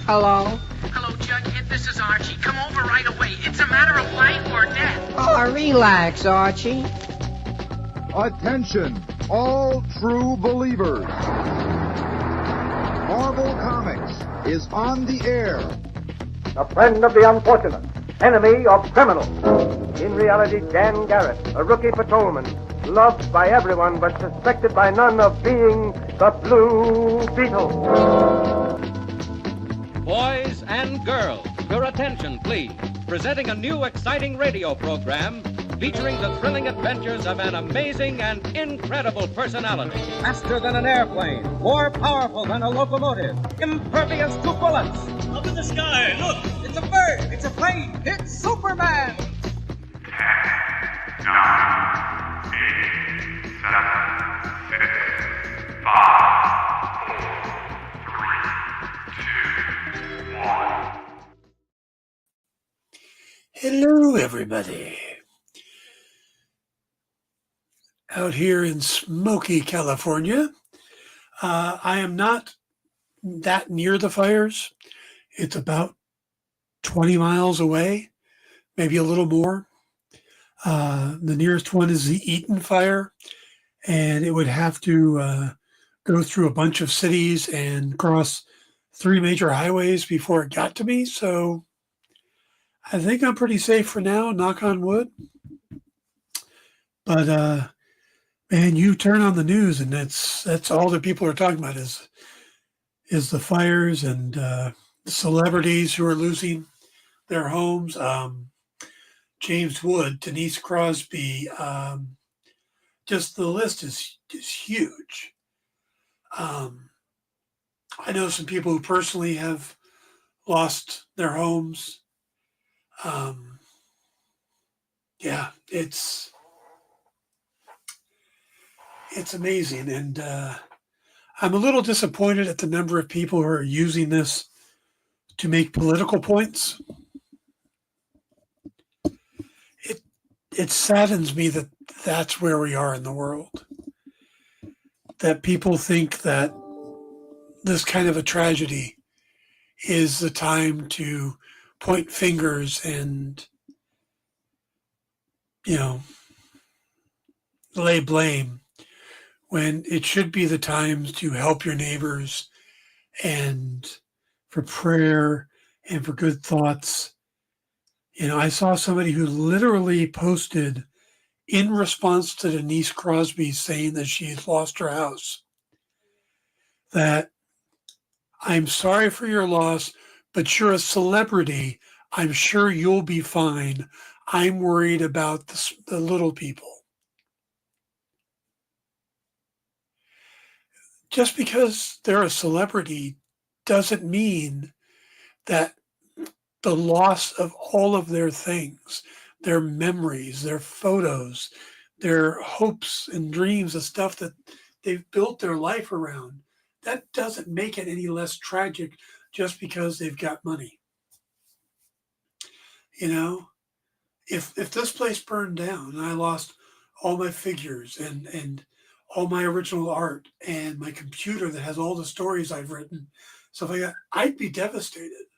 Hello? Hello, Jughead. This is Archie. Come over right away. It's a matter of life or death. Oh, relax, Archie. Attention, all true believers. Marvel Comics is on the air. A friend of the unfortunate, enemy of criminals. In reality, Dan Garrett, a rookie patrolman, loved by everyone but suspected by none of being the Blue Beetle. Boys and girls, your attention, please. Presenting a new exciting radio program featuring the thrilling adventures of an amazing and incredible personality. Faster than an airplane, more powerful than a locomotive, impervious to bullets. Up in the sky, look! It's a bird, it's a plane, it's Superman! 10, 9, 8, 7, 6, 5, 4, 3, 2, 1. Hello, everybody. Out here in smoky California. I am not that near the fires. It's about 20 miles away, maybe a little more. The nearest one is the Eaton fire, and it would have to go through a bunch of cities and cross 3 major highways before it got to me. So I think I'm pretty safe for now, knock on wood. But man, you turn on the news and that's all that people are talking about is the fires and the celebrities who are losing their homes. James Wood, Denise Crosby, just the list is huge. I know some people who personally have lost their homes. Yeah, it's amazing. And I'm a little disappointed at the number of people who are using this to make political points. It saddens me that that's where we are in the world. That people think that this kind of a tragedy is the time to point fingers and, lay blame, when it should be the times to help your neighbors and for prayer and for good thoughts. I saw somebody who literally posted in response to Denise Crosby saying that she had lost her house, that I'm sorry for your loss, but you're a celebrity. I'm sure you'll be fine. I'm worried about the little people. Just because they're a celebrity doesn't mean that the loss of all of their things, their memories, their photos, their hopes and dreams, the stuff that they've built their life around, that doesn't make it any less tragic just because they've got money. If this place burned down and I lost all my figures and all my original art and my computer that has all the stories I've written, stuff like that, I'd be devastated.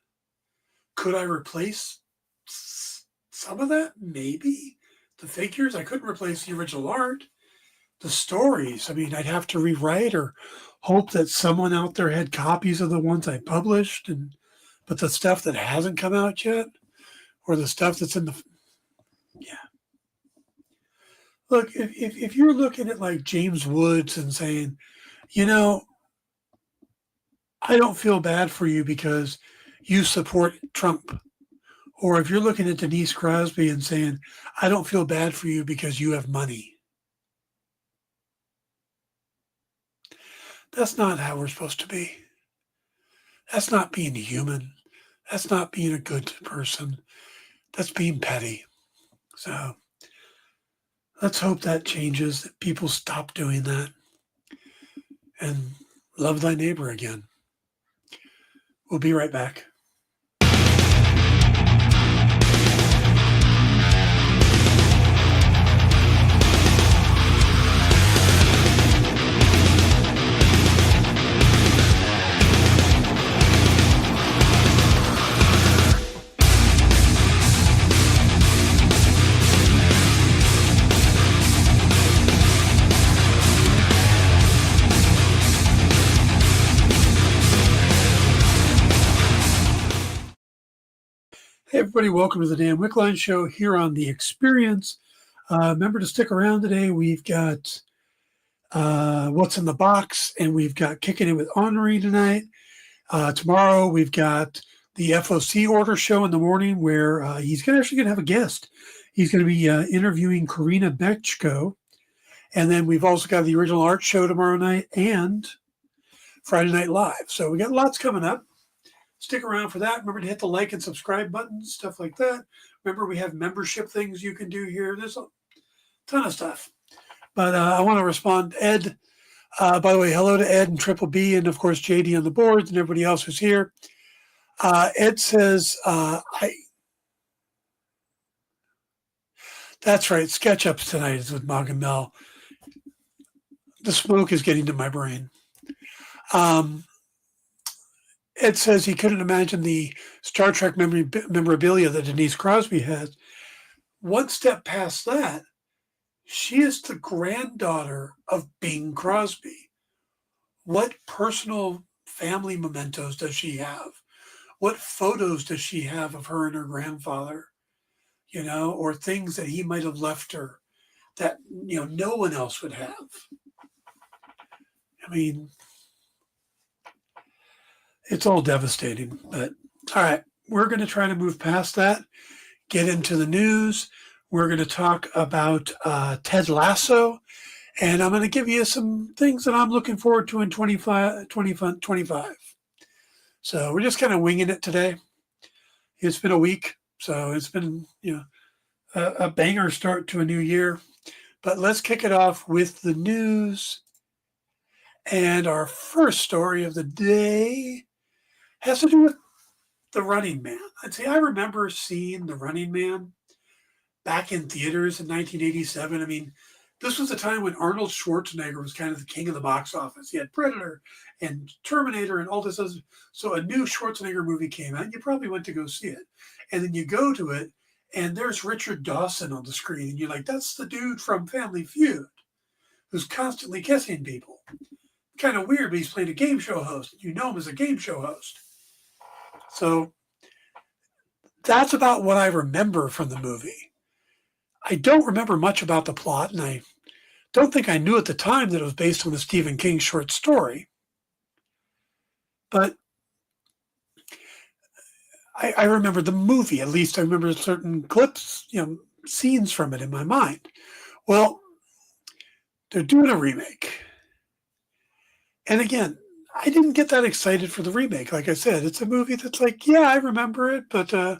Could I replace some of that? Maybe. The figures, I couldn't replace the original art. The stories, I'd have to rewrite or hope that someone out there had copies of the ones I published, but the stuff that hasn't come out yet, or the stuff that's in the, yeah. Look, if you're looking at like James Woods and saying, I don't feel bad for you because you support Trump, or if you're looking at Denise Crosby and saying, I don't feel bad for you because you have money, that's not how we're supposed to be. That's not being human. That's not being a good person. That's being petty. So let's hope that changes, that people stop doing that and love thy neighbor again. We'll be right back. Everybody, welcome to the Dan Wickline Show here on The Experience. Remember to stick around today. We've got What's in the Box, and we've got Kicking It with Henri tonight. Tomorrow, we've got the FOC Order show in the morning where he's actually going to have a guest. He's going to be interviewing Karina Bechko. And then we've also got the Original Art show tomorrow night and Friday Night Live. So we got lots coming up. Stick around for that. Remember to hit the like and subscribe button, stuff like that. Remember, we have membership things you can do here. There's a ton of stuff. But I want to respond to Ed. By the way, hello to Ed and Triple B, and of course JD on the boards and everybody else who's here. Ed says, that's right, SketchUps tonight is with Mog and Mel. The smoke is getting to my brain. Ed says he couldn't imagine the Star Trek memorabilia that Denise Crosby has. One step past that, she is the granddaughter of Bing Crosby. What personal family mementos does she have? What photos does she have of her and her grandfather? You know, or things that he might have left her that, you know, no one else would have. I mean, it's all devastating, but all right, we're going to try to move past that, get into the news. We're going to talk about Ted Lasso, and I'm going to give you some things that I'm looking forward to in 25. So we're just kind of winging it today. It's been a week, so it's been, you know, a banger start to a new year. But let's kick it off with the news. And our first story of the day has to do with The Running Man. I'd say I remember seeing The Running Man back in theaters in 1987. I mean, this was the time when Arnold Schwarzenegger was kind of the king of the box office. He had Predator and Terminator and all this other. So a new Schwarzenegger movie came out, and you probably went to go see it. And then you go to it, and there's Richard Dawson on the screen, and you're like, that's the dude from Family Feud who's constantly kissing people. Kind of weird, but he's playing a game show host. You know him as a game show host. So that's about what I remember from the movie. I don't remember much about the plot, and I don't think I knew at the time that it was based on the Stephen King short story. But I remember the movie. At least I remember certain clips, you know, scenes from it in my mind. Well, they're doing a remake. And again, I didn't get that excited for the remake. Like I said, it's a movie that's like, yeah, I remember it, but you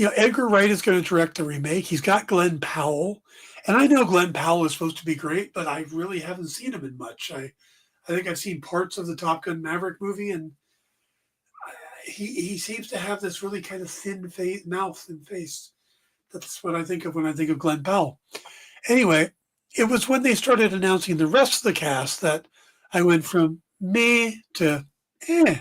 know, Edgar Wright is going to direct the remake. He's got Glenn Powell, and I know Glenn Powell is supposed to be great, but I really haven't seen him in much. I think I've seen parts of the Top Gun Maverick movie, and he seems to have this really kind of thin mouth and face. That's what I think of when I think of Glenn Powell. Anyway, it was when they started announcing the rest of the cast that I went from meh to eh.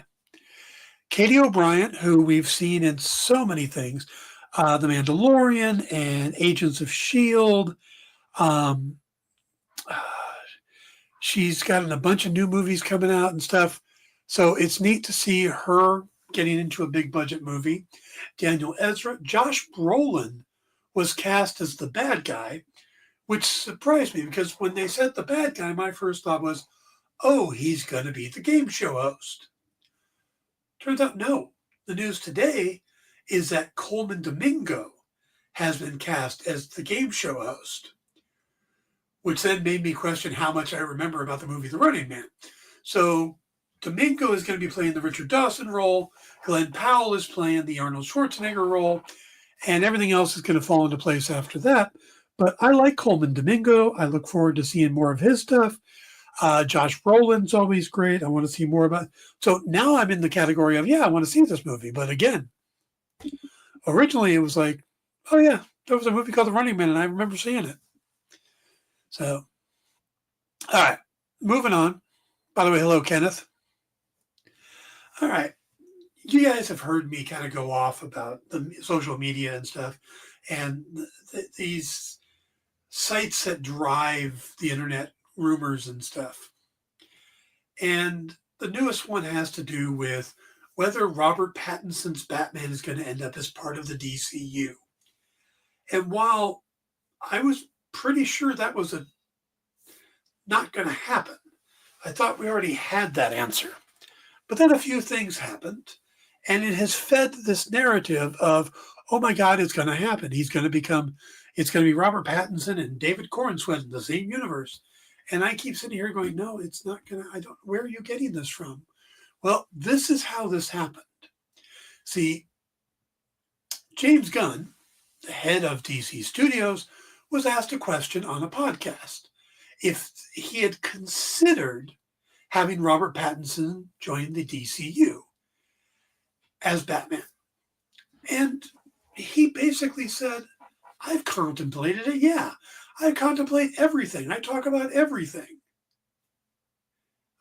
Katie O'Brien, who we've seen in so many things, The Mandalorian and Agents of S.H.I.E.L.D. She's gotten a bunch of new movies coming out and stuff. So it's neat to see her getting into a big budget movie. Daniel Ezra. Josh Brolin was cast as the bad guy, which surprised me because when they said the bad guy, my first thought was, oh, he's going to be the game show host. Turns out, no. The news today is that Coleman Domingo has been cast as the game show host, which then made me question how much I remember about the movie The Running Man. So Domingo is going to be playing the Richard Dawson role. Glenn Powell is playing the Arnold Schwarzenegger role. And everything else is going to fall into place after that. But I like Coleman Domingo. I look forward to seeing more of his stuff. Josh Brolin's always great. I want to see more about. So now I'm in the category of, yeah, I want to see this movie. But again, originally it was like, oh yeah, there was a movie called The Running Man, and I remember seeing it. So, all right, moving on. By the way, hello, Kenneth. All right, you guys have heard me kind of go off about the social media and stuff, and these sites that drive the internet rumors and stuff. And the newest one has to do with whether Robert Pattinson's Batman is going to end up as part of the DCU. And while I was pretty sure that was not going to happen, I thought we already had that answer. But then a few things happened, and it has fed this narrative of, oh my God, it's going to happen. It's going to be Robert Pattinson and David Corenswet in the same universe. And I keep sitting here going, no, it's not going to, where are you getting this from? Well, this is how this happened. See, James Gunn, the head of DC Studios, was asked a question on a podcast if he had considered having Robert Pattinson join the DCU as Batman. And he basically said, I've contemplated it, yeah. I contemplate everything. I talk about everything.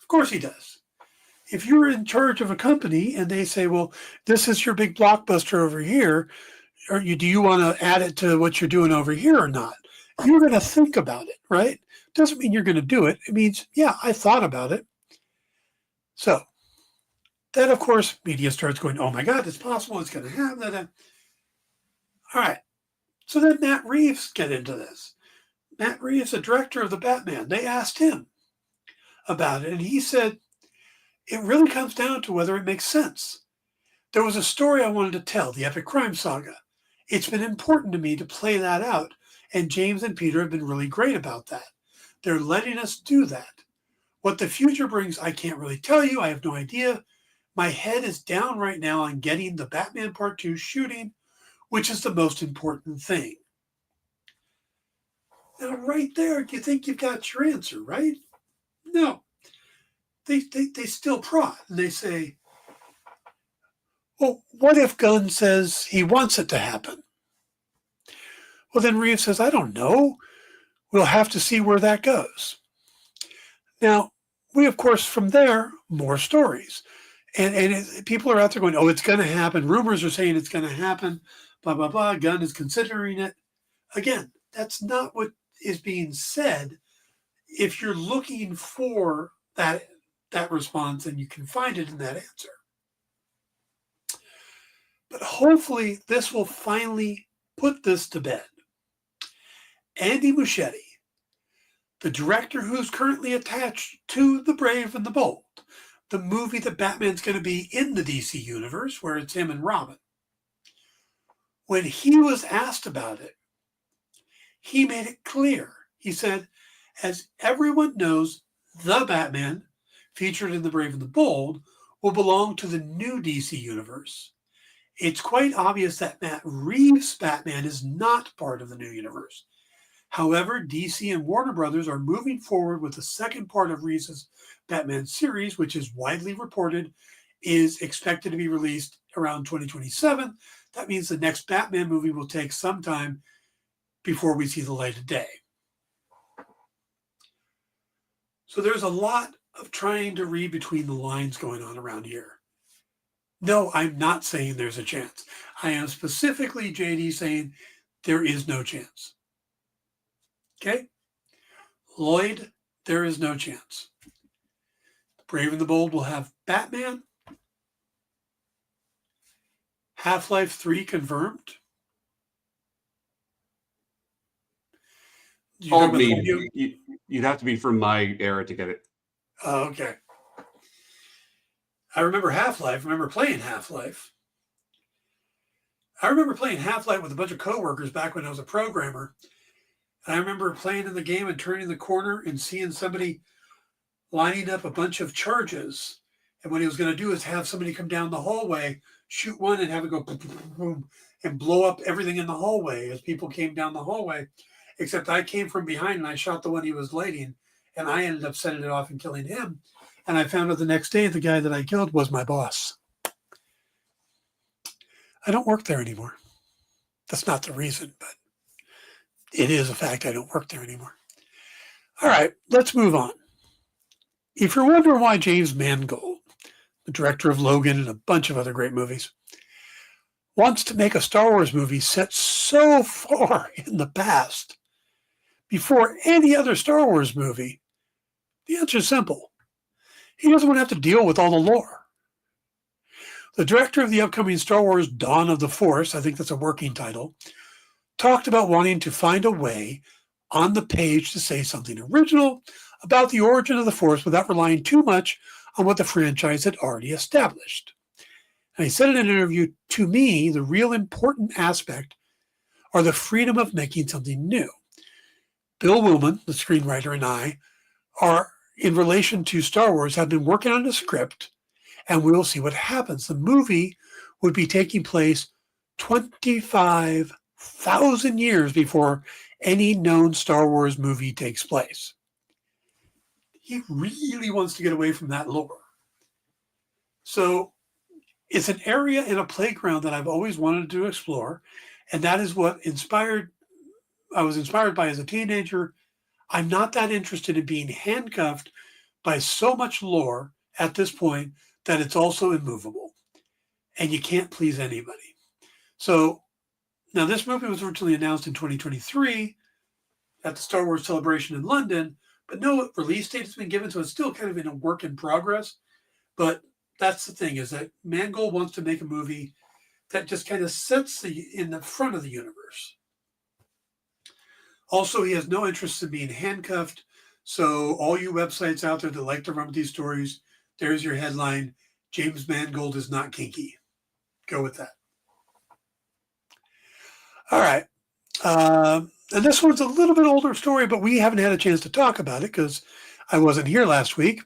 Of course he does. If you're in charge of a company and they say, well, this is your big blockbuster over here, or do you want to add it to what you're doing over here or not? You're going to think about it, right? Doesn't mean you're going to do it. It means, yeah, I thought about it. So then, of course, media starts going, oh my God, it's possible it's going to happen. All right. So then Matt Reeves get into this. Matt Reeves, the director of the Batman, they asked him about it. And he said, it really comes down to whether it makes sense. There was a story I wanted to tell, the Epic Crime Saga. It's been important to me to play that out. And James and Peter have been really great about that. They're letting us do that. What the future brings, I can't really tell you. I have no idea. My head is down right now on getting the Batman Part 2 shooting, which is the most important thing. Now, right there, do you think you've got your answer, right? No. They still prod, and they say, well, what if Gunn says he wants it to happen? Well, then Reeves says, I don't know. We'll have to see where that goes. Now, we, of course, from there, more stories. And people are out there going, oh, it's going to happen. Rumors are saying it's going to happen, blah, blah, blah. Gunn is considering it. Again, that's not what is being said. If you're looking for that response, and you can find it in that answer. But hopefully this will finally put this to bed. Andy Muschietti, the director who's currently attached to The Brave and the Bold, the movie that Batman's going to be in the DC universe, where it's him and Robin. When he was asked about it, he made it clear. He said, as everyone knows, the Batman, featured in The Brave and the Bold, will belong to the new DC universe. It's quite obvious that Matt Reeves' Batman is not part of the new universe. However, DC and Warner Brothers are moving forward with the second part of Reeves' Batman series, which is widely reported is expected to be released around 2027. That means the next Batman movie will take some time before we see the light of day. So there's a lot of trying to read between the lines going on around here. No, I'm not saying there's a chance. I am specifically, JD, saying there is no chance. Okay? Lloyd, there is no chance. The Brave and the Bold will have Batman. Half-Life 3 confirmed. You'd have to be from my era to get it. Oh, okay. I remember Half-Life. I remember playing Half-Life. I remember playing Half-Life with a bunch of coworkers back when I was a programmer. And I remember playing in the game and turning the corner and seeing somebody lining up a bunch of charges. And what he was going to do is have somebody come down the hallway, shoot one, and have it go boom, boom, boom, and blow up everything in the hallway as people came down the hallway. Except I came from behind and I shot the one he was lighting. And I ended up setting it off and killing him. And I found out the next day the guy that I killed was my boss. I don't work there anymore. That's not the reason, but it is a fact I don't work there anymore. All right, let's move on. If you're wondering why James Mangold, the director of Logan and a bunch of other great movies, wants to make a Star Wars movie set so far in the past, before any other Star Wars movie, the answer is simple. He doesn't want to have to deal with all the lore. The director of the upcoming Star Wars Dawn of the Force, I think that's a working title, talked about wanting to find a way on the page to say something original about the origin of the Force without relying too much on what the franchise had already established. And he said in an interview, to me, the real important aspect are the freedom of making something new. Bill Willman, the screenwriter, and I are, in relation to Star Wars, have been working on a script, and we'll see what happens. The movie would be taking place 25,000 years before any known Star Wars movie takes place. He really wants to get away from that lore. So it's an area in a playground that I've always wanted to explore, and that is what I was inspired by as a teenager. I'm not that interested in being handcuffed by so much lore at this point that it's also immovable, and you can't please anybody. So now this movie was originally announced in 2023 at the Star Wars Celebration in London, but no release date has been given, so it's still kind of in a work in progress. But that's the thing, is that Mangold wants to make a movie that just kind of sets in the front of the universe. Also, he has no interest in being handcuffed. So all you websites out there that like to run with these stories, there's your headline: James Mangold is not kinky. Go with that. All right. And this one's a little bit older story, but we haven't had a chance to talk about it because I wasn't here last week.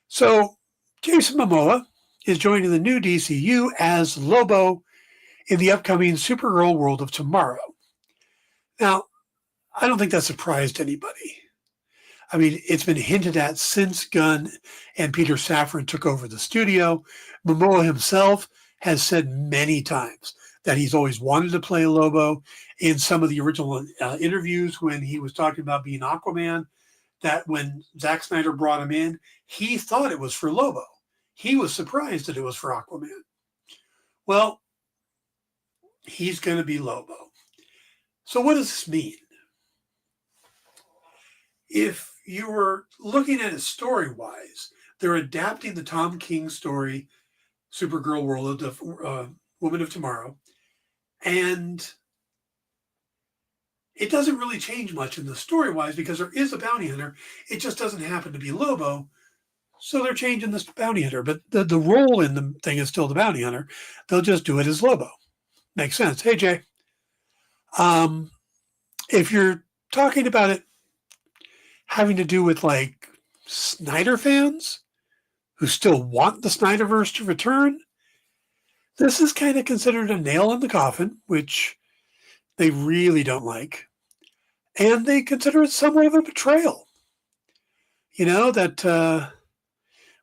So Jason Momoa is joining the new DCU as Lobo in the upcoming Supergirl World of Tomorrow. Now, I don't think that surprised anybody. I mean, it's been hinted at since Gunn and Peter Safran took over the studio. Momoa himself has said many times that he's always wanted to play Lobo. In some of the original interviews when he was talking about being Aquaman, that when Zack Snyder brought him in, he thought it was for Lobo. He was surprised that it was for Aquaman. Well, he's going to be Lobo. So what does this mean? If you were looking at it story-wise, they're adapting the Tom King story, Supergirl World of Woman of Tomorrow, and it doesn't really change much in the story-wise because there is a bounty hunter. It just doesn't happen to be Lobo, so they're changing this bounty hunter. But the role in the thing is still the bounty hunter. They'll just do it as Lobo. Makes sense. Hey, Jay. If you're talking about it having to do with like Snyder fans who still want the Snyderverse to return, this is kind of considered a nail in the coffin, which they really don't like. And they consider it somewhat of a betrayal. You know, that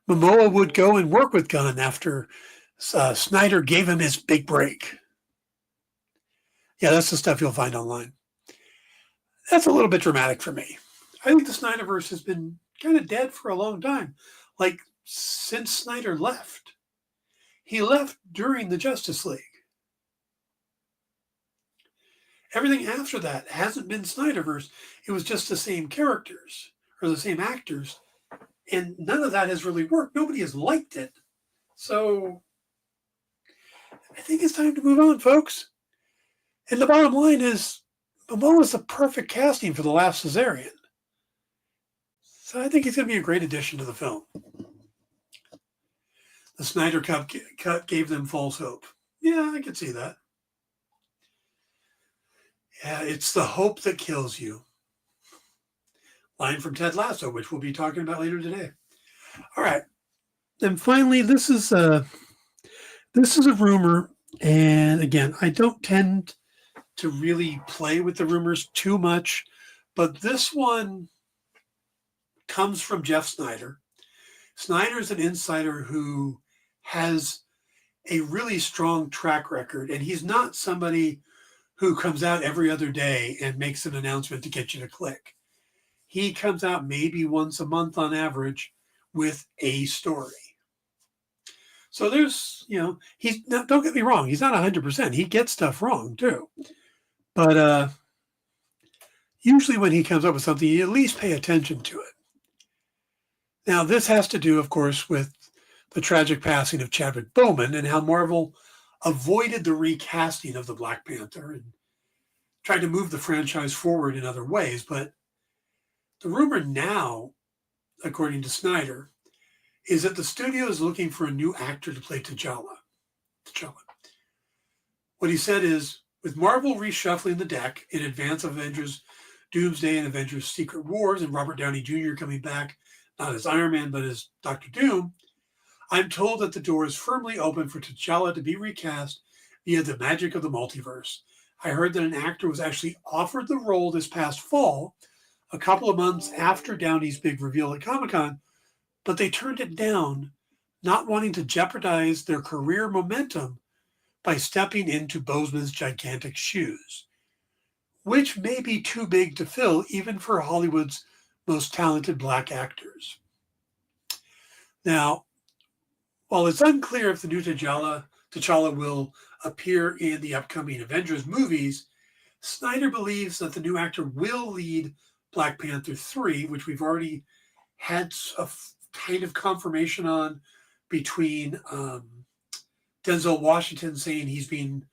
Momoa would go and work with Gunn after Snyder gave him his big break. Yeah, that's the stuff you'll find online. That's a little bit dramatic for me. I think the Snyderverse has been kind of dead for a long time. Like, since Snyder left. He left during the Justice League. Everything after that hasn't been Snyderverse. It was just the same characters or the same actors. And none of that has really worked. Nobody has liked it. So I think it's time to move on, folks. And the bottom line is, Momoa is the perfect casting for The Last Caesarean. So I think he's going to be a great addition to the film. The Snyder Cut gave them false hope. Yeah, I could see that. Yeah, it's the hope that kills you. Line from Ted Lasso, which we'll be talking about later today. All right. And finally, this is a rumor. And again, I don't tend to really play with the rumors too much, but this one comes from Jeff Snyder. Snyder's an insider who has a really strong track record, and he's not somebody who comes out every other day and makes an announcement to get you to click. He comes out maybe once a month on average with a story. So there's, don't get me wrong, he's not 100%. He gets stuff wrong too. But usually when he comes up with something, you at least pay attention to it. Now, this has to do, of course, with the tragic passing of Chadwick Boseman and how Marvel avoided the recasting of the Black Panther and tried to move the franchise forward in other ways. But the rumor now, according to Snyder, is that the studio is looking for a new actor to play T'Challa. What he said is, with Marvel reshuffling the deck in advance of Avengers Doomsday and Avengers Secret Wars and Robert Downey Jr. coming back, not as Iron Man, but as Dr. Doom, I'm told that the door is firmly open for T'Challa to be recast via the magic of the multiverse. I heard that an actor was actually offered the role this past fall, a couple of months after Downey's big reveal at Comic-Con, but they turned it down, not wanting to jeopardize their career momentum by stepping into Boseman's gigantic shoes, which may be too big to fill even for Hollywood's most talented Black actors. Now, while it's unclear if the new T'Challa will appear in the upcoming Avengers movies, Snyder believes that the new actor will lead Black Panther 3, which we've already had a kind of confirmation on between Denzel Washington saying he's being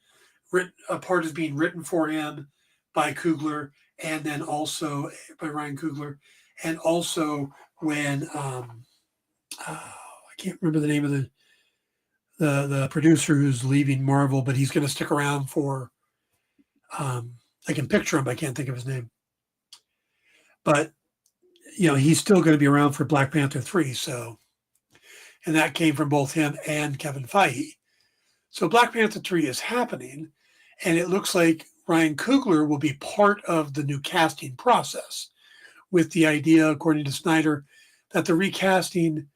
written, a part is being written for him by Coogler, and then also by Ryan Coogler, and also when I can't remember the name of the producer who's leaving Marvel, but he's going to stick around for I can picture him, but I can't think of his name. But he's still going to be around for Black Panther 3. So, and that came from both him and Kevin Feige. So Black Panther 3 is happening, and it looks like Ryan Coogler will be part of the new casting process, with the idea, according to Snyder, that the recasting,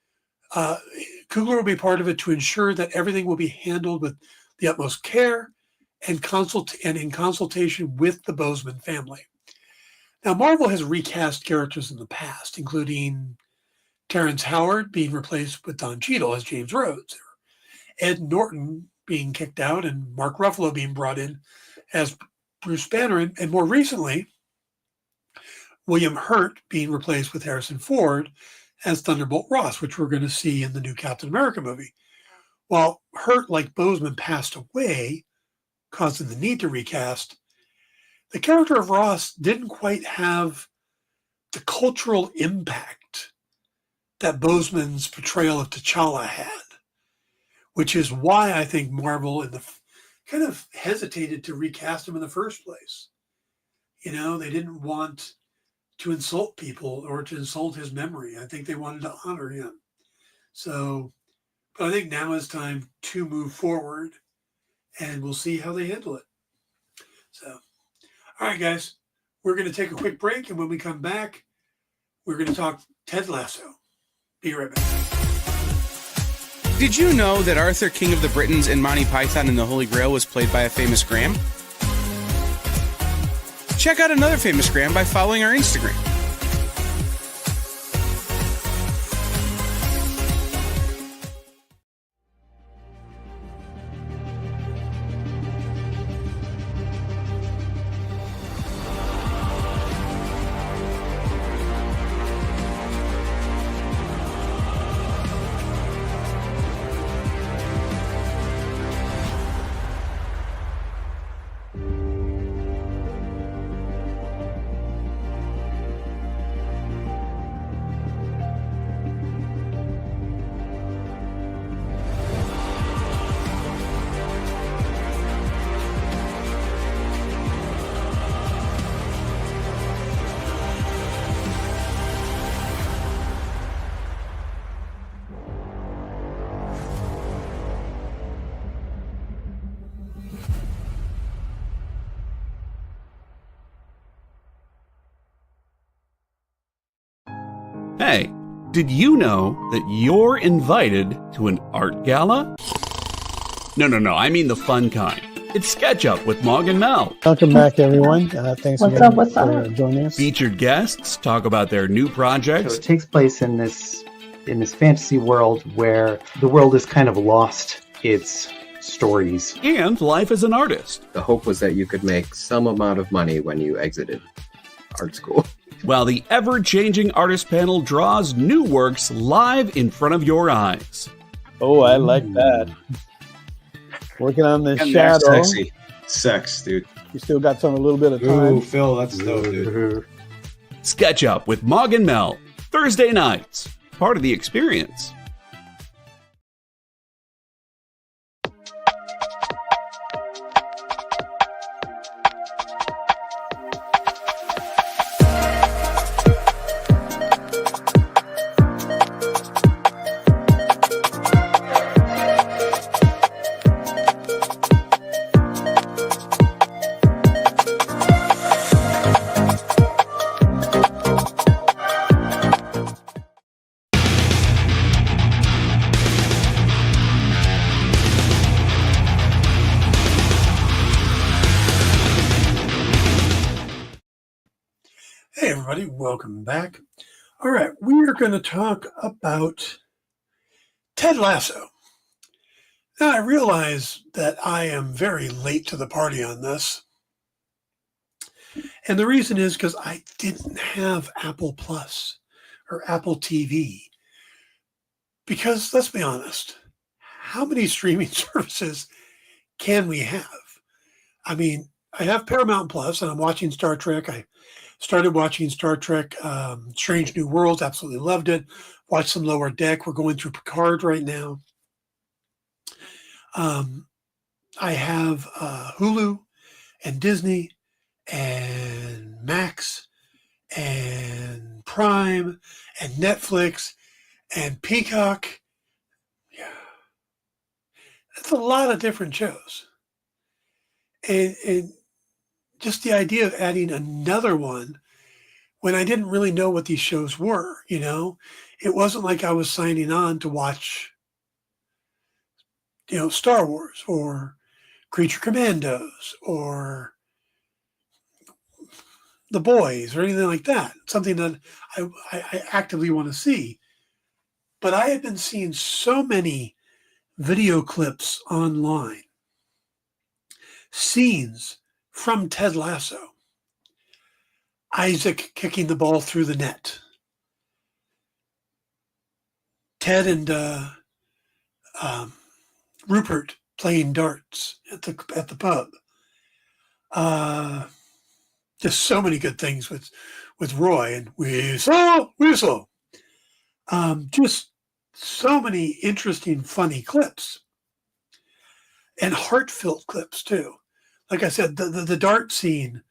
Coogler will be part of it to ensure that everything will be handled with the utmost care and in consultation with the Boseman family. Now, Marvel has recast characters in the past, including Terrence Howard being replaced with Don Cheadle as James Rhodes, or Ed Norton being kicked out and Mark Ruffalo being brought in as Bruce Banner, and more recently, William Hurt being replaced with Harrison Ford as Thunderbolt Ross, which we're going to see in the new Captain America movie. While Hurt, like Boseman, passed away, causing the need to recast, the character of Ross didn't quite have the cultural impact that Boseman's portrayal of T'Challa had, which is why I think Marvel kind of hesitated to recast him in the first place. They didn't want to insult people or to insult his memory. I think they wanted to honor him. So, but I think now is time to move forward, and we'll see how they handle it. So, all right, guys, we're going to take a quick break, and when we come back, we're going to talk Ted Lasso. Be right back. Did you know that Arthur, King of the Britons in Monty Python and the Holy Grail was played by a famous Graham? Check out another famous Graham by following our Instagram. Hey, did you know that you're invited to an art gala? No, I mean the fun kind. It's SketchUp with Mog and Mel. Welcome back, everyone. Thanks again for joining us. Featured guests talk about their new projects. So it takes place in this fantasy world where the world has kind of lost its stories. And life as an artist. The hope was that you could make some amount of money when you exited art school. While the ever-changing artist panel draws new works live in front of your eyes. Oh, I like that. Working on the And shadow. that's sexy. Sex, dude. You still got a little bit of time. Ooh, Phil, that's dope, dude. Sketch Up with Mog and Mel, Thursday nights. Part of the experience. Hey everybody, welcome back. All right, we are going to talk about Ted Lasso. Now I realize that I am very late to the party on this. And the reason is because I didn't have Apple Plus or Apple TV. Because let's be honest, how many streaming services can we have? I mean, I have Paramount Plus and I'm watching Star Trek. I started watching Star Trek Strange New Worlds, absolutely loved it. Watched some Lower Deck. We're going through Picard right now. I have Hulu and Disney and Max and Prime and Netflix and Peacock. Yeah. That's a lot of different shows. And just the idea of adding another one when I didn't really know what these shows were, you know, it wasn't like I was signing on to watch, you know, Star Wars or Creature Commandos or The Boys or anything like that. Something that I actively want to see. But I had been seeing so many video clips online, scenes from Ted Lasso. Isaac kicking the ball through the net. Ted and Rupert playing darts at the pub. Just so many good things with Roy and Whistle. Just so many interesting, funny clips. And heartfelt clips too. Like I said, the dart scene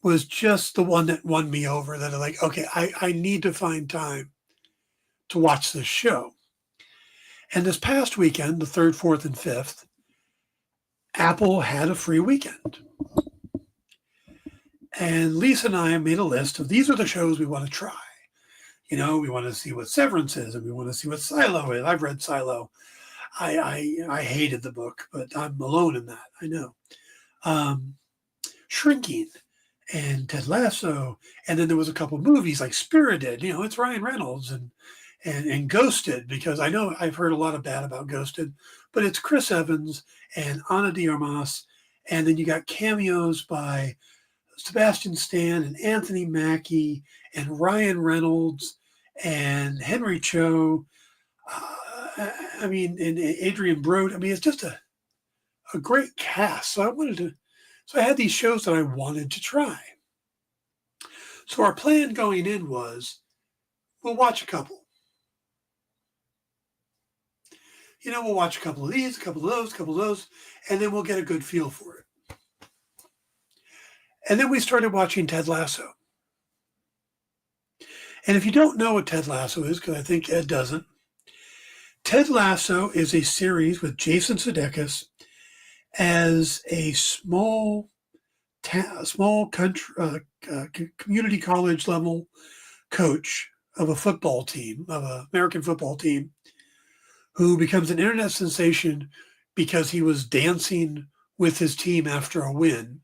was just the one that won me over, that I'm like, okay, I need to find time to watch this show. And this past weekend, the 3rd, 4th, and 5th, Apple had a free weekend. And Lisa and I made a list of these are the shows we want to try. You know, we want to see what Severance is, and we want to see what Silo is. I've read Silo. I hated the book, but I'm alone in that. I know. Shrinking and Ted Lasso, and then there was a couple movies like Spirited. You know, it's Ryan Reynolds and Ghosted, because I know I've heard a lot of bad about Ghosted, but it's Chris Evans and Ana de Armas, and then you got cameos by Sebastian Stan and Anthony Mackie and Ryan Reynolds and Henry Cho. I mean, and Adrian Brode. I mean, it's just a great cast. So I had these shows that I wanted to try. So our plan going in was, we'll watch a couple. You know, we'll watch a couple of these, a couple of those, and then we'll get a good feel for it. And then we started watching Ted Lasso. And if you don't know what Ted Lasso is, because I think Ed doesn't, Ted Lasso is a series with Jason Sudeikis as a small country, community college level coach of a football team, of an American football team, who becomes an internet sensation because he was dancing with his team after a win.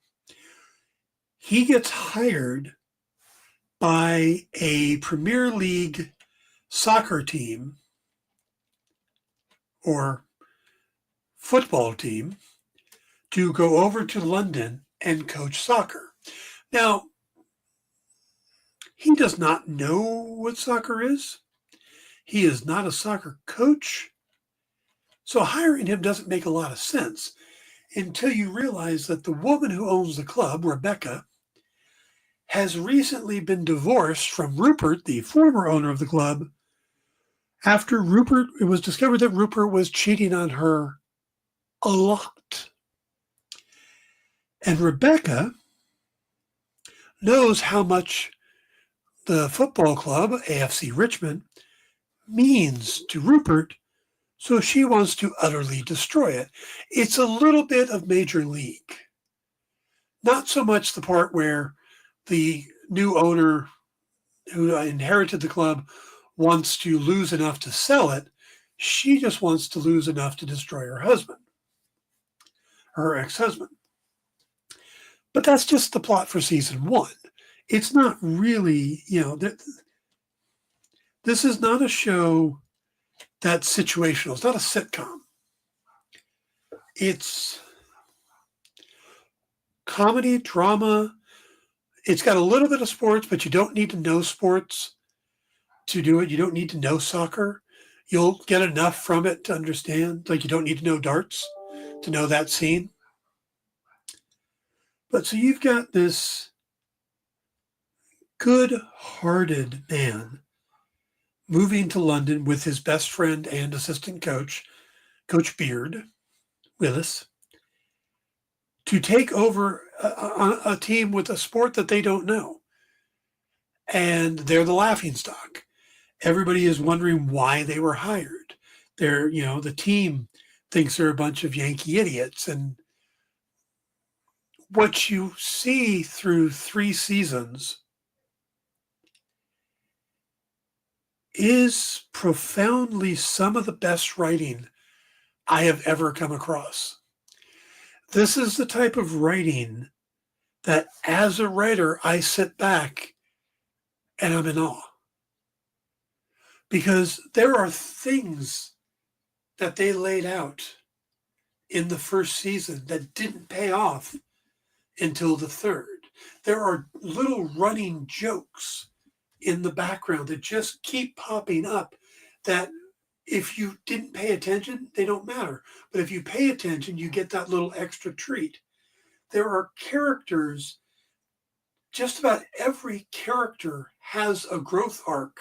He gets hired by a Premier League soccer team or football team to go over to London and coach soccer. Now, he does not know what soccer is. He is not a soccer coach. So hiring him doesn't make a lot of sense until you realize that the woman who owns the club, Rebecca, has recently been divorced from Rupert, the former owner of the club, after it was discovered that Rupert was cheating on her a lot. And Rebecca knows how much the football club, AFC Richmond, means to Rupert, so she wants to utterly destroy it. It's a little bit of Major League. Not so much the part where the new owner who inherited the club wants to lose enough to sell it. She just wants to lose enough to destroy her husband, her ex-husband. But that's just the plot for season 1. It's not really, this is not a show that's situational. It's not a sitcom. It's comedy, drama. It's got a little bit of sports, but you don't need to know sports to do it. You don't need to know soccer. You'll get enough from it to understand. Like, you don't need to know darts to know that scene. But so you've got this good-hearted man moving to London with his best friend and assistant coach, Coach Beard Willis, to take over a team with a sport that they don't know. And they're the laughingstock. Everybody is wondering why they were hired. The team thinks they're a bunch of Yankee idiots. And what you see through 3 seasons is profoundly some of the best writing I have ever come across. This is the type of writing that, as a writer, I sit back and I'm in awe. Because there are things that they laid out in the first season that didn't pay off until the 3rd. There are little running jokes in the background that just keep popping up that if you didn't pay attention, they don't matter. But if you pay attention, you get that little extra treat. There are characters, just about every character has a growth arc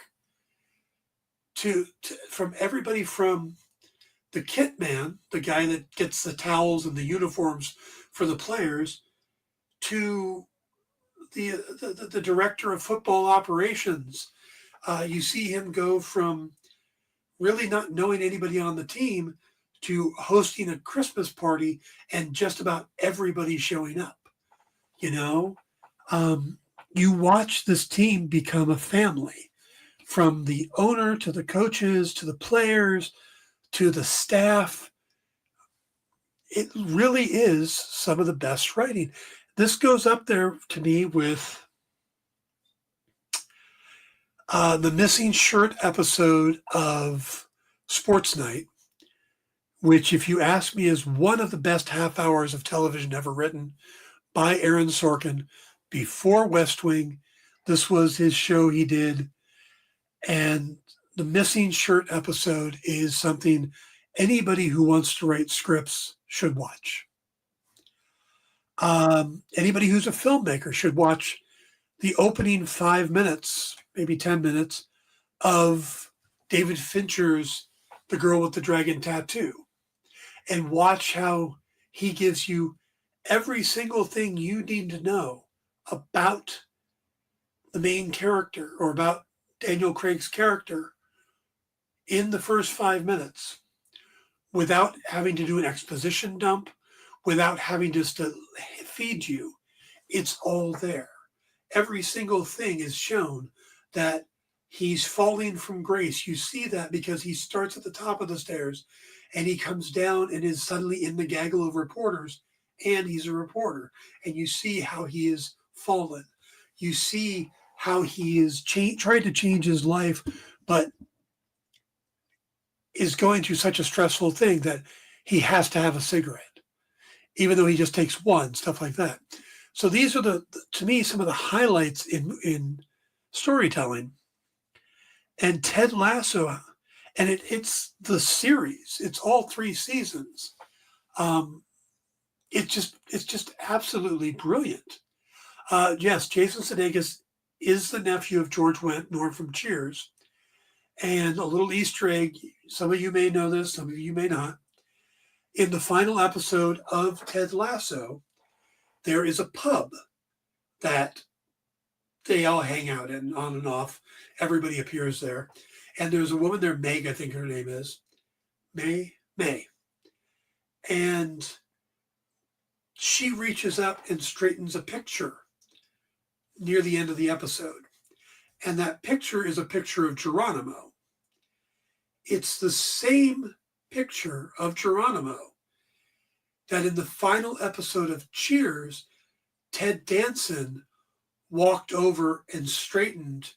from everybody from the kit man, the guy that gets the towels and the uniforms for the players, to the director of football operations. You see him go from really not knowing anybody on the team to hosting a Christmas party and just about everybody showing up. You watch this team become a family, from the owner to the coaches to the players to the staff. It really is some of the best writing. This goes up there to me with the missing shirt episode of Sports Night, which, if you ask me, is one of the best half hours of television ever written by Aaron Sorkin before West Wing. This was his show he did. And the missing shirt episode is something anybody who wants to write scripts should watch. Anybody who's a filmmaker should watch the opening 5 minutes, maybe 10 minutes, of David Fincher's The Girl with the Dragon Tattoo, and watch how he gives you every single thing you need to know about the main character, or about Daniel Craig's character, in the first 5 minutes, without having to do an exposition dump, without having just to feed you. It's all there. Every single thing is shown that he's falling from grace. You see that because he starts at the top of the stairs and he comes down and is suddenly in the gaggle of reporters, and he's a reporter. And you see how he is fallen. You see how he is tried to change his life, but is going through such a stressful thing that he has to have a cigarette, even though he just takes one, stuff like that. So these are to me, some of the highlights in storytelling. And Ted Lasso And it's the series. It's all 3 seasons. It's just absolutely brilliant. Yes, Jason Sudeikis is the nephew of George Wendt from Cheers. And a little Easter egg, some of you may know this, some of you may not. In the final episode of Ted Lasso, there is a pub that they all hang out in, on and off. Everybody appears there. And there's a woman there, Meg, I think her name is. May. And she reaches up and straightens a picture near the end of the episode. And that picture is a picture of Geronimo. It's the same picture of Geronimo that in the final episode of Cheers, Ted Danson walked over and straightened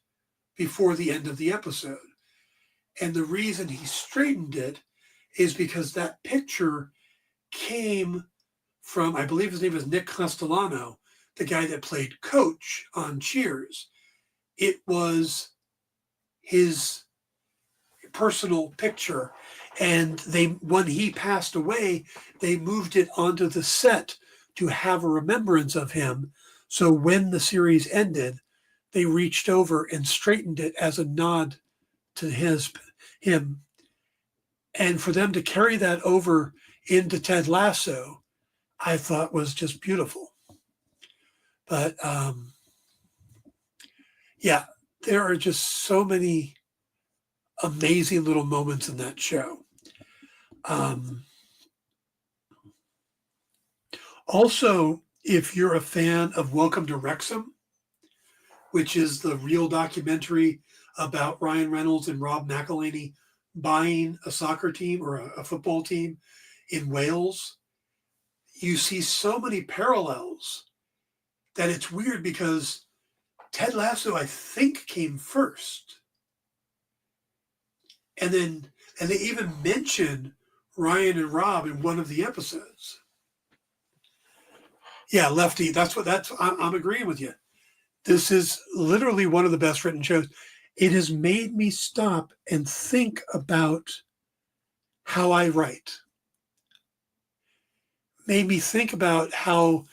before the end of the episode. And the reason he straightened it is because that picture came from, I believe his name is Nick Castellano, the guy that played Coach on Cheers. It was his personal picture. And when he passed away, they moved it onto the set to have a remembrance of him. So when the series ended, they reached over and straightened it as a nod to him. And for them to carry that over into Ted Lasso, I thought was just beautiful. But yeah, there are just so many amazing little moments in that show. Also, if you're a fan of Welcome to Wrexham, which is the real documentary about Ryan Reynolds and Rob McElhenney buying a soccer team or a football team in Wales, you see so many parallels that it's weird because Ted Lasso, I think, came first. And they even mention Ryan and Rob in one of the episodes. Yeah, Lefty, I'm agreeing with you. This is literally one of the best written shows. It has made me stop and think about how I write. Made me think about how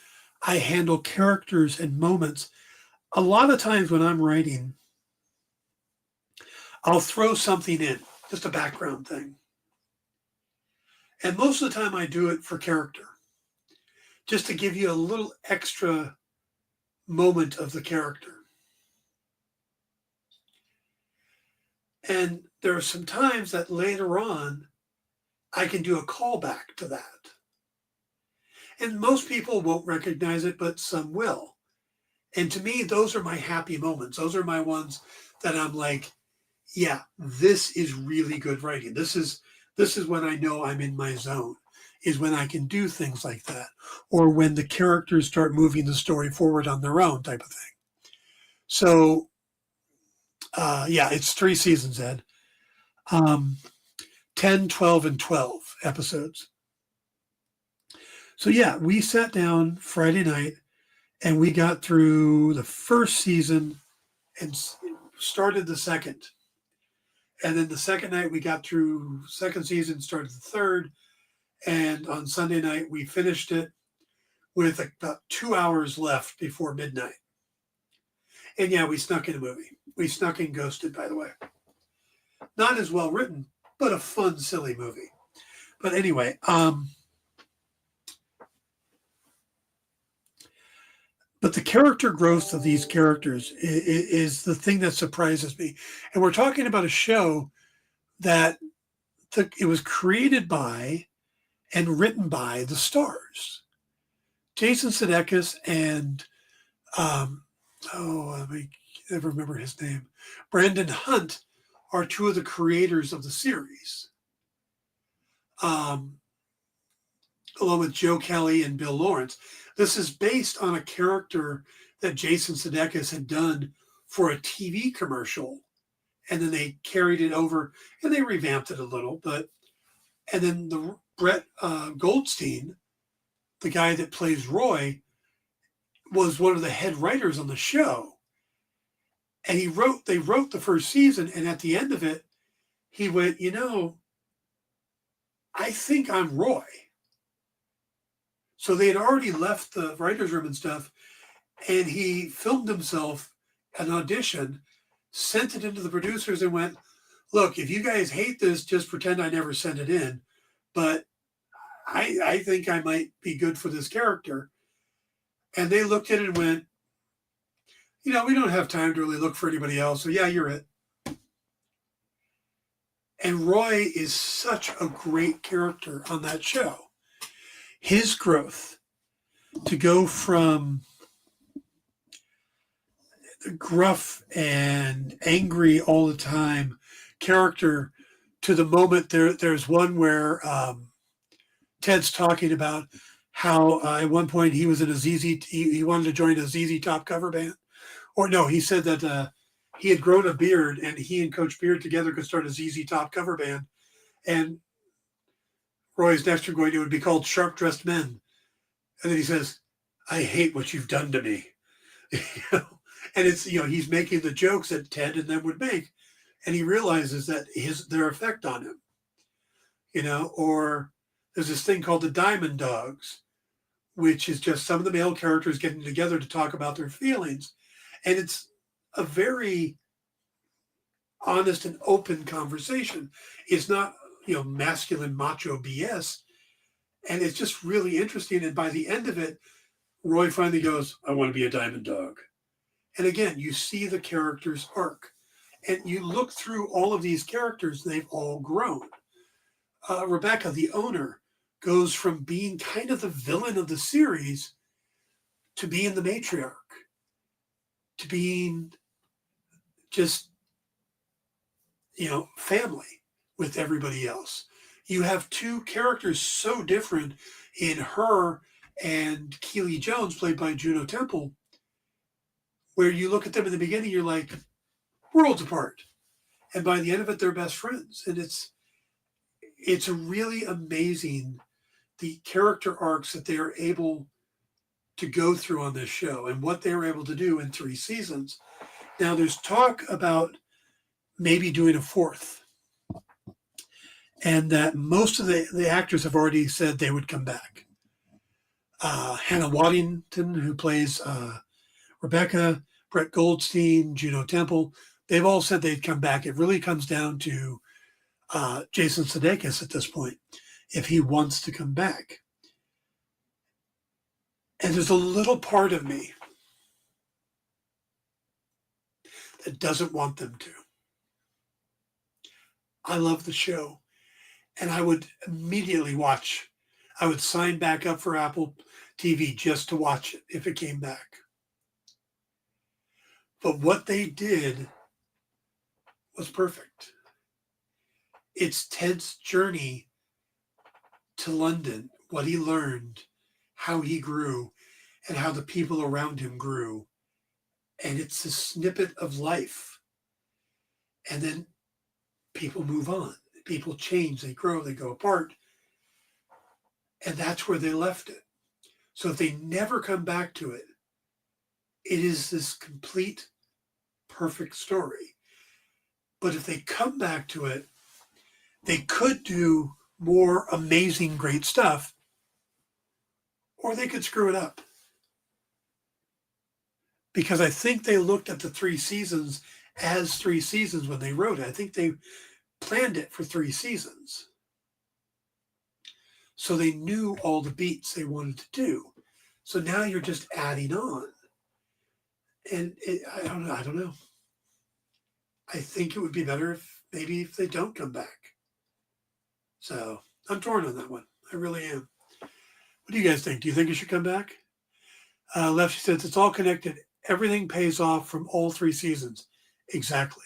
I handle characters and moments. A lot of times when I'm writing, I'll throw something in, just a background thing. And most of the time I do it for character, just to give you a little extra moment of the character. And there are some times that later on, I can do a callback to that. And most people won't recognize it, but some will. And to me, those are my happy moments. Those are my ones that I'm like, yeah, this is really good writing. This is when I know I'm in my zone, is when I can do things like that. Or when the characters start moving the story forward on their own type of thing. So, yeah, it's 3 seasons, Ed. 10, 12, and 12 episodes. So, yeah, we sat down Friday night and we got through the first season and started the second. And then the second night we got through second season, started the third. And on Sunday night, we finished it with about 2 hours left before midnight. And yeah, we snuck in a movie. We snuck in Ghosted, by the way. Not as well written, but a fun, silly movie. But anyway, but the character growth of these characters is the thing that surprises me. And we're talking about a show that it was created by and written by the stars. Jason Sudeikis and, I never remember his name, Brandon Hunt are two of the creators of the series. Along with Joe Kelly and Bill Lawrence. This is based on a character that Jason Sudeikis had done for a TV commercial. And then they carried it over and they revamped it a little. And then Brett Goldstein, the guy that plays Roy, was one of the head writers on the show. And they wrote the first season. And at the end of it, he went, I think I'm Roy. So they had already left the writer's room and stuff, and he filmed himself an audition, sent it into the producers and went, look, if you guys hate this, just pretend I never sent it in. But I think I might be good for this character. And they looked at it and went, we don't have time to really look for anybody else. So yeah, you're it. And Roy is such a great character on that show. His growth to go from the gruff and angry all the time character to the moment there's one where Ted's talking about how at one point he was in a he wanted to join a ZZ Top cover band. Or no, he said that he had grown a beard and he and Coach Beard together could start a ZZ Top cover band. And Roy's next going to would be called Sharp Dressed Men. And then he says, I hate what you've done to me. And it's, he's making the jokes that Ted and them would make. And he realizes that their effect on him, or there's this thing called the Diamond Dogs, which is just some of the male characters getting together to talk about their feelings. And it's a very honest and open conversation. It's not, masculine macho BS. And it's just really interesting. And by the end of it, Roy finally goes, I want to be a diamond dog. And again, you see the character's arc. And you look through all of these characters, they've all grown. Rebecca, the owner, goes from being kind of the villain of the series to being the matriarch, to being just, family with everybody else. You have two characters so different in her and Keely Jones, played by Juno Temple, where you look at them in the beginning, you're like, worlds apart. And by the end of it, they're best friends. And it's a really amazing, the character arcs that they are able to go through on this show and what they were able to do in 3 seasons. Now, there's talk about maybe doing a 4th. And that most of the actors have already said they would come back. Hannah Waddington, who plays Rebecca, Brett Goldstein, Juno Temple, they've all said they'd come back. It really comes down to Jason Sudeikis at this point, if he wants to come back. And there's a little part of me that doesn't want them to. I love the show. And I would immediately watch. I would sign back up for Apple TV just to watch it if it came back. But what they did was perfect. It's Ted's journey to London, what he learned, how he grew, and how the people around him grew. And it's a snippet of life. And then people move on. People change, they grow, they go apart. And that's where they left it. So if they never come back to it, it is this complete, perfect story. But if they come back to it, they could do more amazing, great stuff, or they could screw it up. Because I think they looked at the 3 seasons as 3 seasons when they wrote it. I think they planned it for 3 seasons. So they knew all the beats they wanted to do. So now you're just adding on. And I don't know. I think it would be better if they don't come back. So I'm torn on that one. I really am. What do you guys think? Do you think it should come back? Lefty says it's all connected. Everything pays off from all 3 seasons. Exactly.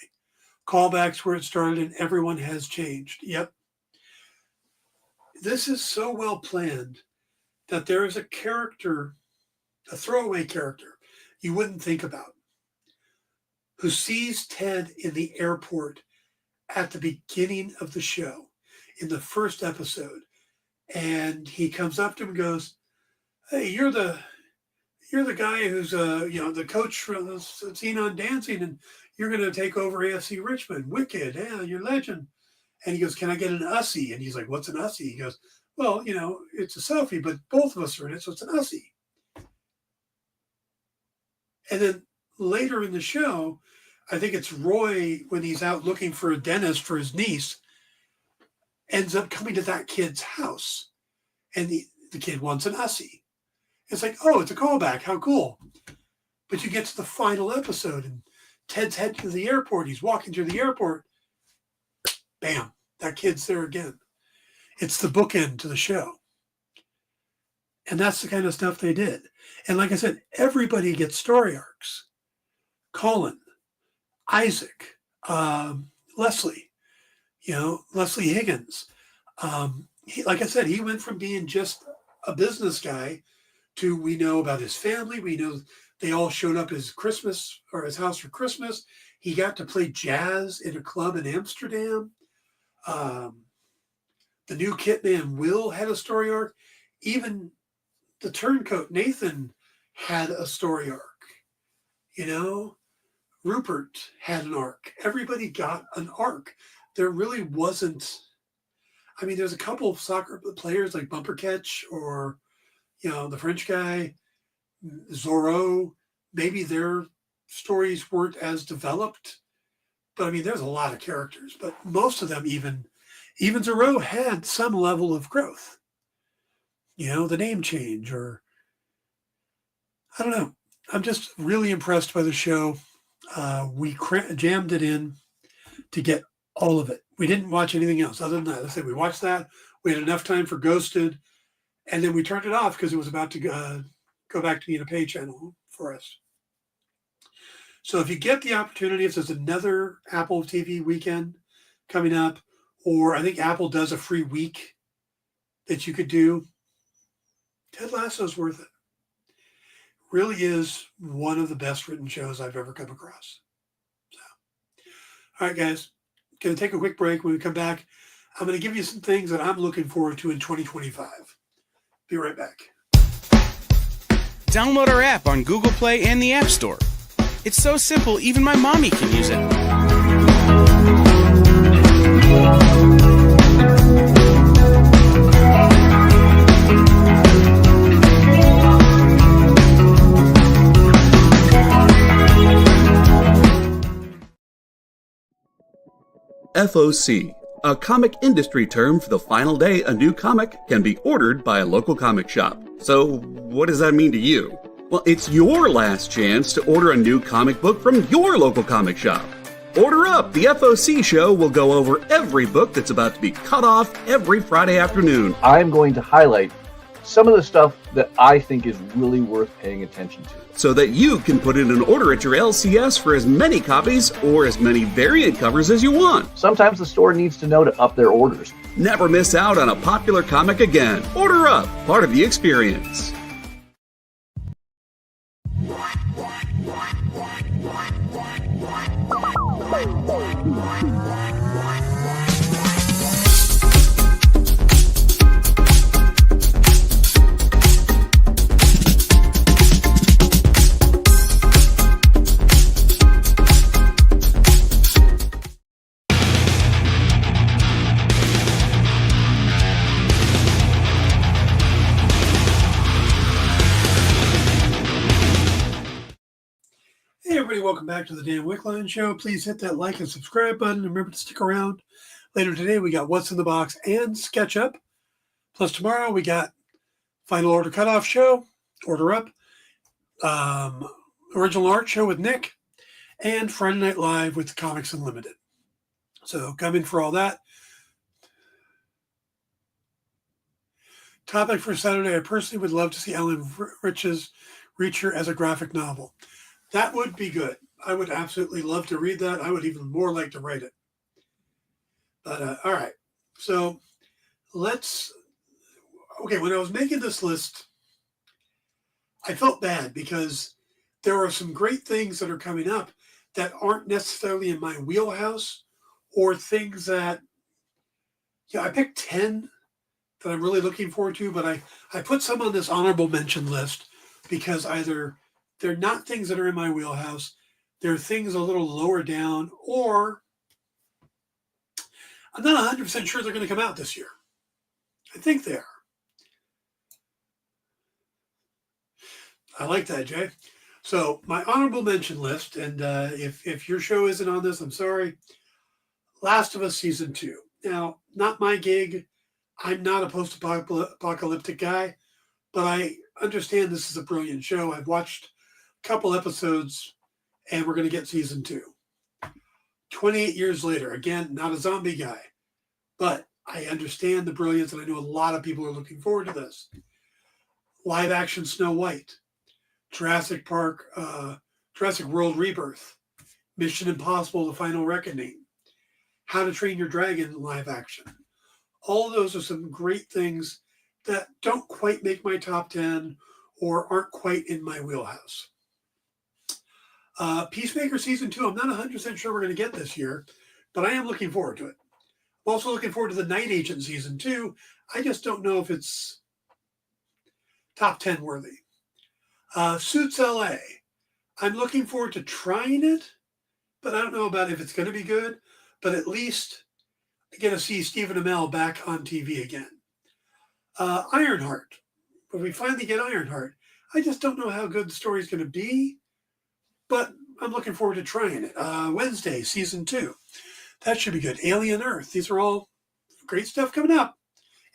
Callbacks where it started and everyone has changed. Yep. This is so well planned that there is a character, a throwaway character you wouldn't think about, who sees Ted in the airport at the beginning of the show, in the first episode. And he comes up to him and goes, hey, you're the guy who's the coach from the scene on Dancing, and you're going to take over AFC Richmond. Wicked, yeah, you're a legend. And he goes, can I get an Ussie? And he's like, what's an Ussie? He goes, well, it's a selfie, but both of us are in it, so it's an Ussie. And then later in the show, I think it's Roy, when he's out looking for a dentist for his niece, ends up coming to that kid's house. And the kid wants an Ussie. It's like, oh, it's a callback. How cool. But you get to the final episode, and Ted's heading to the airport. He's walking through the airport. Bam, that kid's there again. It's the bookend to the show. And that's the kind of stuff they did. And like I said, everybody gets story arcs. Colin, Isaac, Leslie, Leslie Higgins. Like I said, he went from being just a business guy to, we know about his family. We know they all showed up his Christmas or his house for Christmas. He got to play jazz in a club in Amsterdam. The new Kitman Will had a story arc. Even the turncoat Nathan had a story arc. Rupert had an arc. Everybody got an arc. There really wasn't. I mean, there's a couple of soccer players like Bumper Catch or, the French guy, Zorro. Maybe their stories weren't as developed. But I mean, there's a lot of characters. But most of them, even Zorro, had some level of growth. The name change, or I don't know. I'm just really impressed by the show. We jammed it in to get all of it. We didn't watch anything else other than that. Let's say we watched that. We had enough time for Ghosted, and then we turned it off because it was about to go back to being a pay channel for us. So if you get the opportunity, if there's another Apple TV weekend coming up, or I think Apple does a free week that you could do, Ted Lasso's worth it. Really is one of the best written shows I've ever come across. So, all right, guys, going to take a quick break. When we come back, I'm going to give you some things that I'm looking forward to in 2025. Be right back. Download our app on Google Play and the App Store. It's so simple, even my mommy can use it. FOC, a comic industry term for the final day a new comic can be ordered by a local comic shop. So, what does that mean to you? Well, it's your last chance to order a new comic book from your local comic shop. Order up! The FOC show will go over every book that's about to be cut off every Friday afternoon. I'm going to highlight some of the stuff that I think is really worth paying attention to, so that you can put in an order at your LCS for as many copies or as many variant covers as you want. Sometimes the store needs to know to up their orders. Never miss out on a popular comic again. Order up, part of the experience. Hey everybody, welcome back to the Dan Wickline Show. Please hit that like and subscribe button. And remember to stick around. Later today, we got What's in the Box and SketchUp. Plus tomorrow, we got Final Order Cutoff Show, Order Up, Original Art Show with Nick, and Friday Night Live with Comics Unlimited. So come in for all that. Topic for Saturday, I personally would love to see Alan Rich's Reacher as a graphic novel. That would be good. I would absolutely love to read that. I would even more like to write it. But all right. So okay, when I was making this list, I felt bad because there are some great things that are coming up that aren't necessarily in my wheelhouse, or things that, I picked 10 that I'm really looking forward to, but I put some on this honorable mention list because either they're not things that are in my wheelhouse, they're things a little lower down, or I'm not 100% sure they're going to come out this year. I think they are. I like that, Jay. So my honorable mention list, and if your show isn't on this, I'm sorry. Last of Us Season 2. Now, not my gig. I'm not a post-apocalyptic guy, but I understand this is a brilliant show. I've watched a couple episodes, and we're going to get Season 2. 28 years later, again, not a zombie guy, but I understand the brilliance, and I know a lot of people are looking forward to this. Live action Snow White, Jurassic World Rebirth, Mission Impossible: The Final Reckoning, How to Train Your Dragon live action. All of those are some great things that don't quite make my top 10 or aren't quite in my wheelhouse. Peacemaker Season 2, I'm not 100% sure we're going to get this year, but I am looking forward to it. I'm also looking forward to The Night Agent Season 2. I just don't know if it's top 10 worthy. Suits LA. I'm looking forward to trying it, but I don't know about if it's going to be good, but at least I get to see Stephen Amell back on TV again. Ironheart. When we finally get Ironheart, I just don't know how good the story is going to be, but I'm looking forward to trying it. Wednesday, Season 2. That should be good. Alien Earth. These are all great stuff coming up,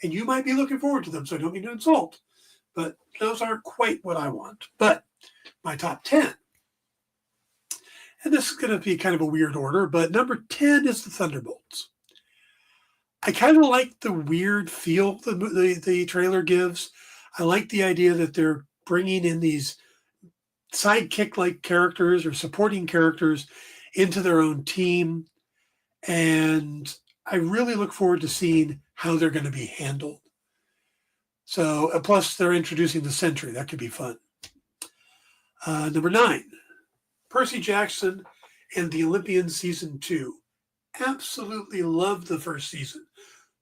and you might be looking forward to them, so I don't mean to insult, but those aren't quite what I want. But my top 10, and this is going to be kind of a weird order, but number 10 is the Thunderbolts. I kind of like the weird feel the trailer gives. I like the idea that they're bringing in these sidekick-like characters or supporting characters into their own team. And I really look forward to seeing how they're going to be handled. So, plus they're introducing the Sentry. That could be fun. Number 9, Percy Jackson and the Olympians Season 2. Absolutely loved the first season.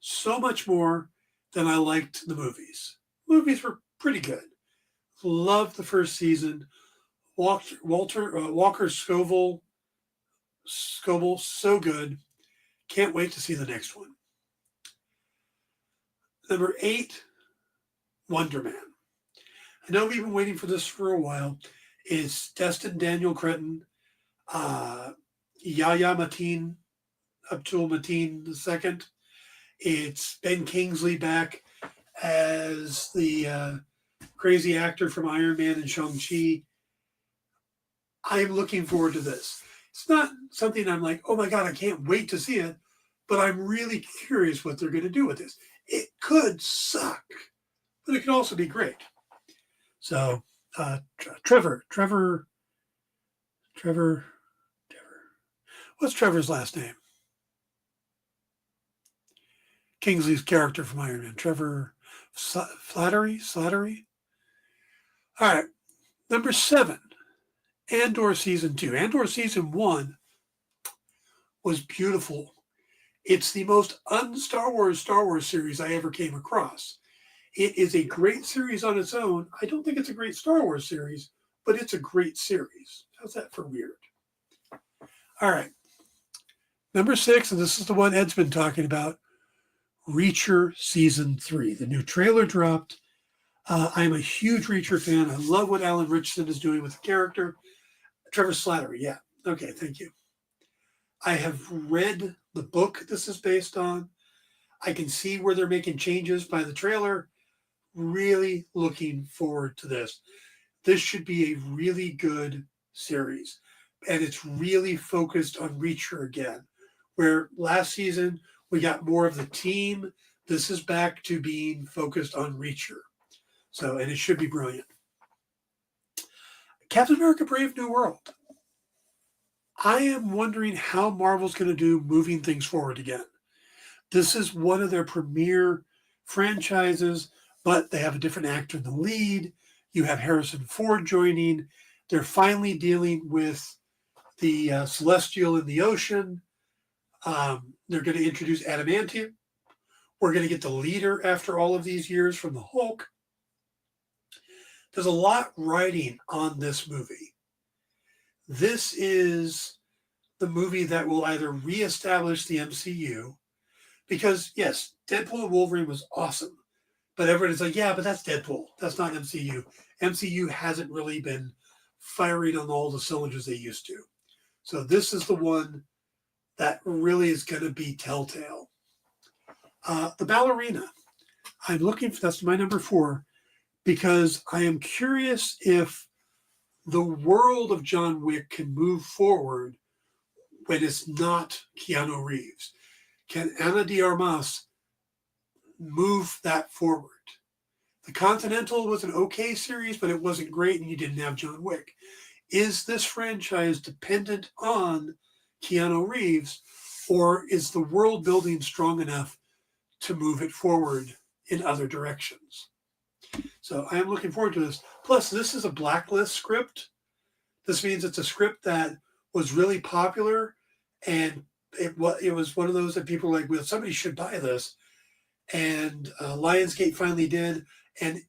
So much more than I liked the movies. Movies were pretty good. Loved the first season. Walker Scoville, so good. Can't wait to see the next one. Number 8, Wonder Man. I know we've been waiting for this for a while. It's Destin Daniel Cretton, Yahya Mateen, Abdul Mateen II. It's Ben Kingsley back as the crazy actor from Iron Man and Shang-Chi. I'm looking forward to this. It's not something I'm like, oh my God, I can't wait to see it, but I'm really curious what they're going to do with this. It could suck, but it could also be great. So, Trevor. What's Trevor's last name? Kingsley's character from Iron Man. Trevor Slattery? All right. Number 7, Andor Season 2. Andor Season 1 was beautiful. It's the most un-Star Wars series I ever came across. It is a great series on its own. I don't think it's a great Star Wars series, but it's a great series. How's that for weird? All right. Number 6, and this is the one Ed's been talking about, Reacher Season 3. The new trailer dropped. I'm a huge Reacher fan. I love what Alan Richardson is doing with the character. Trevor Slattery, yeah. Okay, thank you. I have read the book this is based on. I can see where they're making changes by the trailer. Really looking forward to this. This should be a really good series. And it's really focused on Reacher again. Where last season we got more of the team. This is back to being focused on Reacher. So, and it should be brilliant. Captain America Brave New World. I am wondering how Marvel's going to do moving things forward again. This is one of their premier franchises, but they have a different actor in the lead. You have Harrison Ford joining. They're finally dealing with the Celestial in the ocean. They're going to introduce Adamantium. We're going to get the leader after all of these years from the Hulk. There's a lot riding on this movie. This is the movie that will either reestablish the MCU, Because, yes, Deadpool and Wolverine was awesome. But everybody's like, yeah, but that's Deadpool. That's not MCU. MCU hasn't really been firing on all the cylinders they used to. So this is the one that really is going to be telltale. The Ballerina. I'm looking for, that's my number 4, because I am curious if the world of John Wick can move forward when it's not Keanu Reeves. Can Ana de Armas move that forward? The Continental was an okay series, but it wasn't great, and you didn't have John Wick. Is this franchise dependent on Keanu Reeves, or is the world building strong enough to move it forward in other directions? So I am looking forward to this. Plus, this is a blacklist script. This means it's a script that was really popular, and it was one of those that people were like, well, somebody should buy this. And Lionsgate finally did, and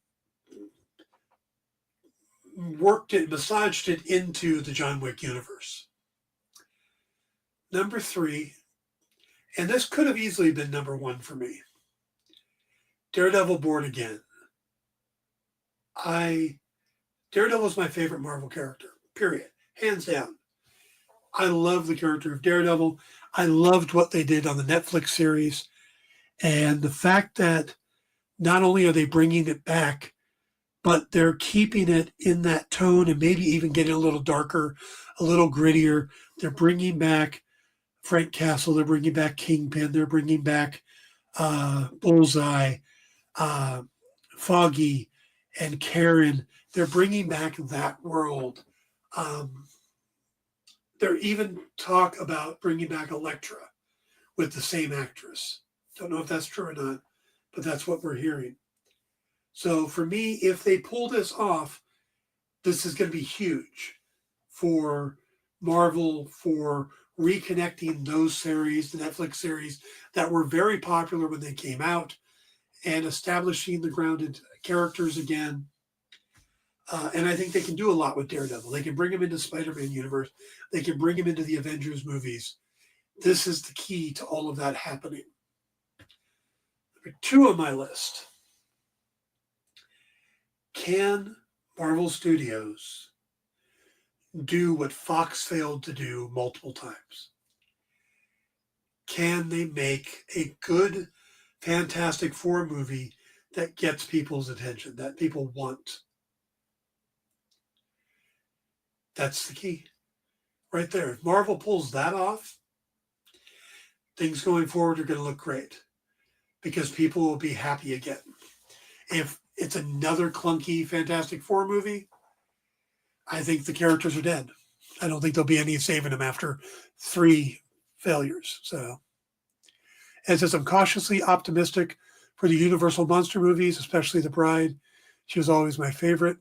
massaged it into the John Wick universe. Number 3, and this could have easily been number 1 for me, Daredevil Born Again. Daredevil is my favorite Marvel character, period. Hands down. I love the character of Daredevil. I loved what they did on the Netflix series. And the fact that not only are they bringing it back, but they're keeping it in that tone and maybe even getting a little darker, a little grittier. They're bringing back Frank Castle. They're bringing back Kingpin. They're bringing back Bullseye, Foggy, and Karen. They're bringing back that world. There even talk about bringing back Elektra with the same actress. Don't know if that's true or not, but that's what we're hearing. So for me, if they pull this off, this is going to be huge for Marvel, for reconnecting those series, the Netflix series that were very popular when they came out, and establishing the grounded characters again. And I think they can do a lot with Daredevil. They can bring him into Spider-Man universe. They can bring him into the Avengers movies. This is the key to all of that happening. Number 2 on my list. Can Marvel Studios do what Fox failed to do multiple times? Can they make a good Fantastic Four movie that gets people's attention, that people want? That's the key right there. If Marvel pulls that off, things going forward are going to look great because people will be happy again. If it's another clunky Fantastic Four movie, I think the characters are dead. I don't think there'll be any saving them after 3 failures. So, and since I'm cautiously optimistic for the Universal Monster movies, especially The Bride, she was always my favorite.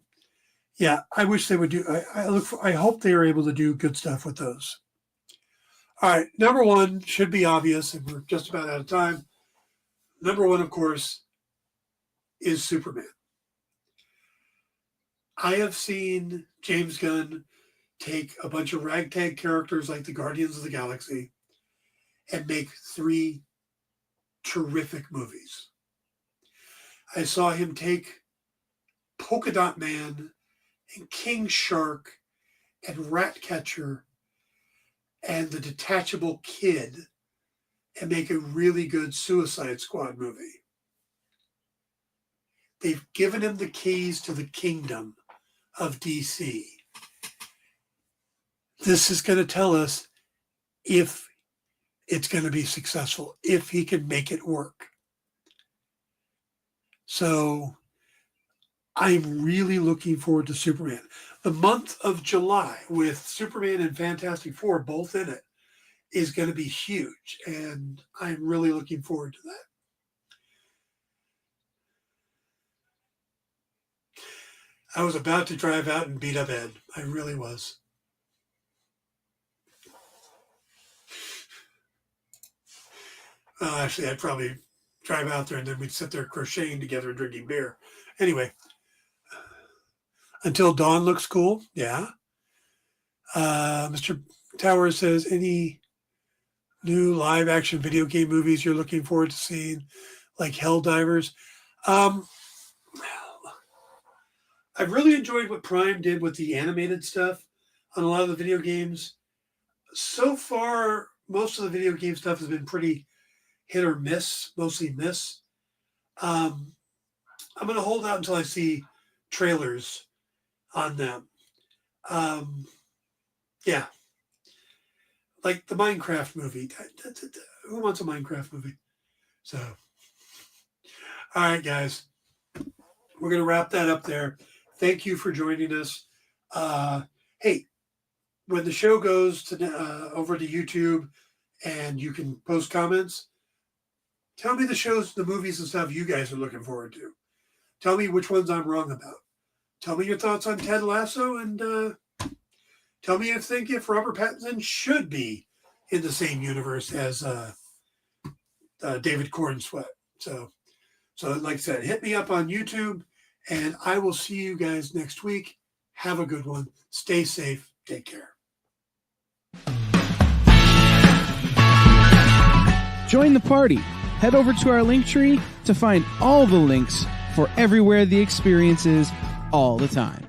Yeah, I wish they would do. I hope they are able to do good stuff with those. All right, number 1 should be obvious, and we're just about out of time. Number 1, of course, is Superman. I have seen James Gunn take a bunch of ragtag characters like the Guardians of the Galaxy and make 3 terrific movies. I saw him take Polka Dot Man and King Shark and Ratcatcher and the Detachable Kid and make a really good Suicide Squad movie. They've given him the keys to the kingdom of DC. This is going to tell us if it's going to be successful, if he can make it work. So I'm really looking forward to Superman. The month of July with Superman and Fantastic Four both in it is going to be huge, and I'm really looking forward to that. I was about to drive out and beat up Ed. I really was. Actually, I'd probably drive out there and then we'd sit there crocheting together and drinking beer. Anyway, Until Dawn looks cool. Yeah. Mr. Towers says, any new live action video game movies you're looking forward to seeing, like Helldivers. I've really enjoyed what Prime did with the animated stuff on a lot of the video games. So far, most of the video game stuff has been pretty hit or miss, mostly miss. I'm going to hold out until I see trailers on them. Yeah. Like the Minecraft movie. Who wants a Minecraft movie? So, all right, guys. We're going to wrap that up there. Thank you for joining us. Hey, when the show goes to over to YouTube and you can post comments, tell me the shows, the movies and stuff you guys are looking forward to. Tell me which ones I'm wrong about. Tell me your thoughts on Ted Lasso, and tell me if Robert Pattinson should be in the same universe as David Cornsweet. So like I said, hit me up on YouTube, and I will see you guys next week. Have a good one. Stay safe. Take care. Join the party. Head over to our Linktree to find all the links for everywhere the experience is all the time.